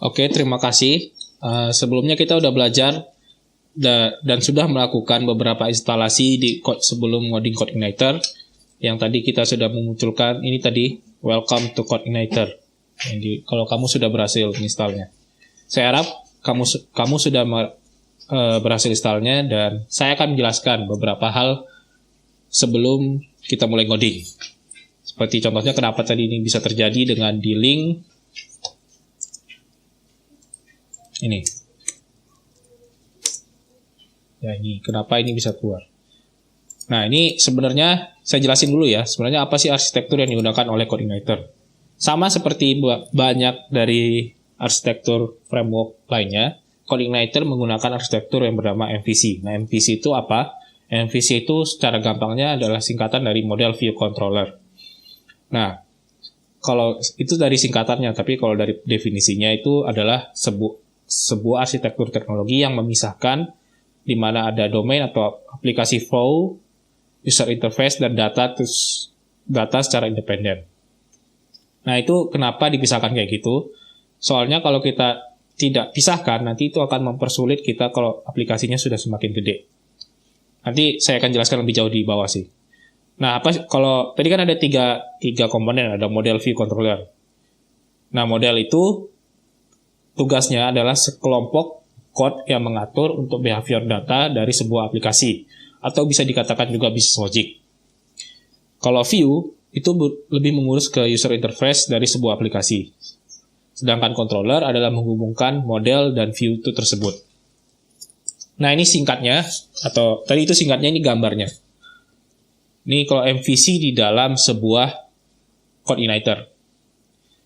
Oke, terima kasih. Sebelumnya kita udah belajar dan sudah melakukan beberapa instalasi di sebelum ngoding Codeigniter. Yang tadi kita sudah memunculkan ini tadi, welcome to Codeigniter. Jadi kalau kamu sudah berhasil installnya, saya harap kamu sudah berhasil installnya, dan saya akan menjelaskan beberapa hal sebelum kita mulai ngoding. Seperti contohnya kenapa tadi ini bisa terjadi dengan di link ini. Ya, ini kenapa ini bisa keluar. Nah, ini sebenarnya saya jelasin dulu ya. Sebenarnya apa sih arsitektur yang digunakan oleh Codeigniter? Sama seperti banyak dari arsitektur framework lainnya, Codeigniter menggunakan arsitektur yang bernama MVC. Nah, MVC itu apa? MVC itu secara gampangnya adalah singkatan dari Model View Controller. Nah, kalau itu dari singkatannya, tapi kalau dari definisinya itu adalah sebuah arsitektur teknologi yang memisahkan di mana ada domain atau aplikasi flow, user interface, dan data secara independen. Nah, itu kenapa dipisahkan kayak gitu? Soalnya kalau kita tidak pisahkan, nanti itu akan mempersulit kita kalau aplikasinya sudah semakin gede. Nanti saya akan jelaskan lebih jauh di bawah sih. Nah, kalau tadi kan ada tiga komponen, ada model view controller. Nah, model itu tugasnya adalah sekelompok code yang mengatur untuk behavior data dari sebuah aplikasi, atau bisa dikatakan juga business logic. Kalau view, itu lebih mengurus ke user interface dari sebuah aplikasi. Sedangkan controller adalah menghubungkan model dan view itu tersebut. Nah, ini singkatnya, atau tadi itu singkatnya, ini gambarnya. Ini kalau MVC di dalam sebuah Codeigniter.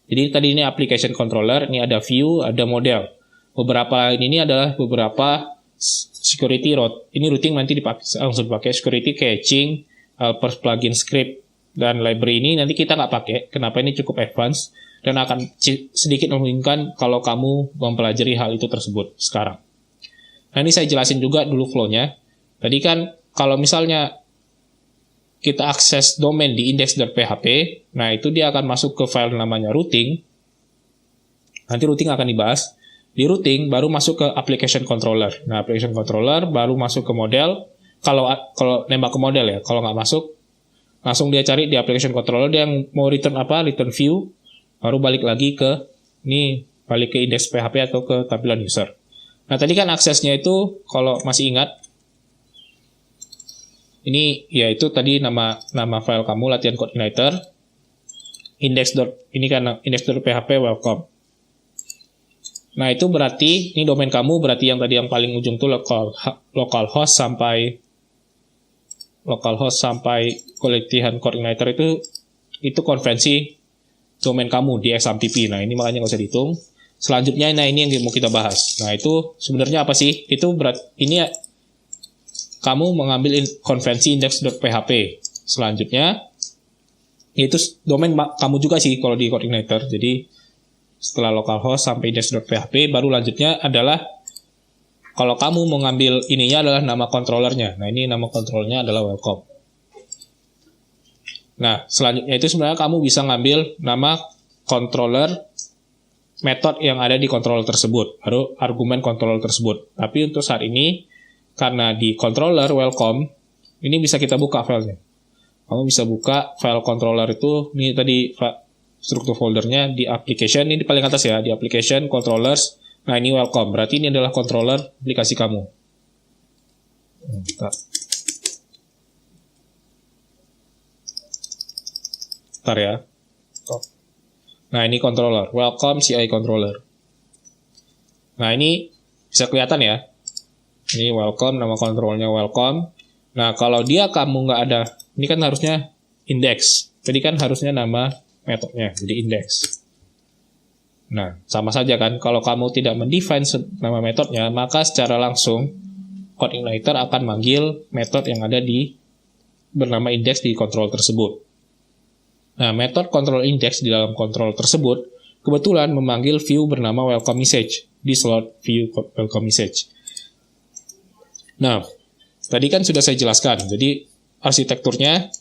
Jadi tadi ini application controller, ini ada view, ada model. Beberapa ini adalah beberapa security route. Ini routing nanti langsung dipakai security caching, helper plugin script, dan library ini nanti kita nggak pakai. Kenapa? Ini cukup advance dan akan sedikit memungkinkan kalau kamu mempelajari hal itu tersebut sekarang. Nah, ini saya jelasin juga dulu flow-nya. Tadi kan kalau misalnya kita akses domain di index.php, nah itu dia akan masuk ke file namanya routing. Nanti routing akan dibahas. Di routing baru masuk ke application controller. Nah, application controller baru masuk ke model. Kalau nembak ke model ya, kalau nggak masuk, langsung dia cari di application controller, dia yang mau return apa, return view, baru balik lagi ke balik ke index.php atau ke tampilan user. Nah, tadi kan aksesnya itu kalau masih ingat, ini yaitu tadi nama file kamu latihan Codeigniter index.php welcome. Nah, itu berarti ini domain kamu, berarti yang tadi yang paling ujung tuh localhost sampai latihan Codeigniter itu konvensi domain kamu di XAMPP. Nah, ini makanya nggak usah dihitung. Selanjutnya, nah ini yang mau kita bahas. Nah, itu sebenarnya apa sih? Itu ini kamu mengambil konvensi index.php. Selanjutnya, itu domain kamu juga sih kalau di Codeigniter. Jadi, setelah localhost sampai index.php, baru lanjutnya adalah, kalau kamu mengambil ininya adalah nama controllernya. Nah, ini nama controllernya adalah welcome. Nah, selanjutnya itu sebenarnya kamu bisa ngambil nama controller, metode yang ada di controller tersebut, baru argumen controller tersebut. Tapi untuk saat ini, karena di controller welcome, ini bisa kita buka filenya. Kamu bisa buka file controller itu, ini tadi struktur foldernya di application, ini di paling atas ya, di application, controllers, nah ini welcome, berarti ini adalah controller aplikasi kamu. Bentar ya. Nah, ini controller, welcome CI controller. Nah, ini bisa kelihatan ya. Ini welcome, nama kontrolnya welcome. Nah, kalau kamu nggak ada, ini kan harusnya index. Tadi kan harusnya nama metodenya, jadi index. Nah, sama saja kan, kalau kamu tidak mendefine nama metodenya, maka secara langsung Codeigniter akan manggil metode yang ada bernama index di control tersebut. Nah, metode control index di dalam control tersebut kebetulan memanggil view bernama welcome message di slot view welcome message. Nah, tadi kan sudah saya jelaskan. Jadi, arsitekturnya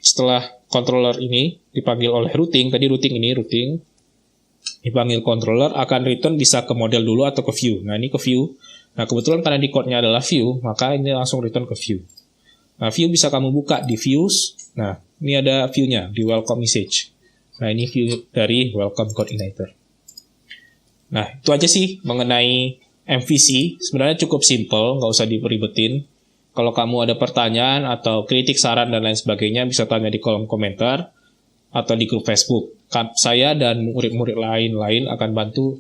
setelah controller ini dipanggil oleh routing, tadi routing ini, routing. dipanggil controller akan return bisa ke model dulu atau ke view. Nah, ini ke view. Nah, kebetulan karena di code-nya adalah view, maka ini langsung return ke view. Nah, view bisa kamu buka di views. Nah, ini ada view-nya di welcome message. Nah, ini view dari welcome code igniter. Nah, itu aja sih mengenai MVC. Sebenarnya cukup simple, nggak usah diberibetin. Kalau kamu ada pertanyaan atau kritik, saran, dan lain sebagainya, bisa tanya di kolom komentar atau di grup Facebook. Saya dan murid-murid lain akan bantu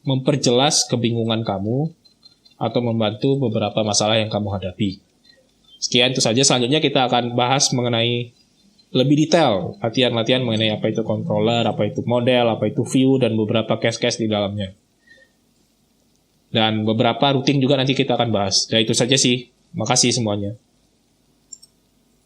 memperjelas kebingungan kamu atau membantu beberapa masalah yang kamu hadapi. Sekian, itu saja. Selanjutnya kita akan bahas mengenai lebih detail, latihan-latihan mengenai apa itu controller, apa itu model, apa itu view, dan beberapa case-case di dalamnya. Dan beberapa routing juga nanti kita akan bahas. Dan itu saja sih. Makasih semuanya.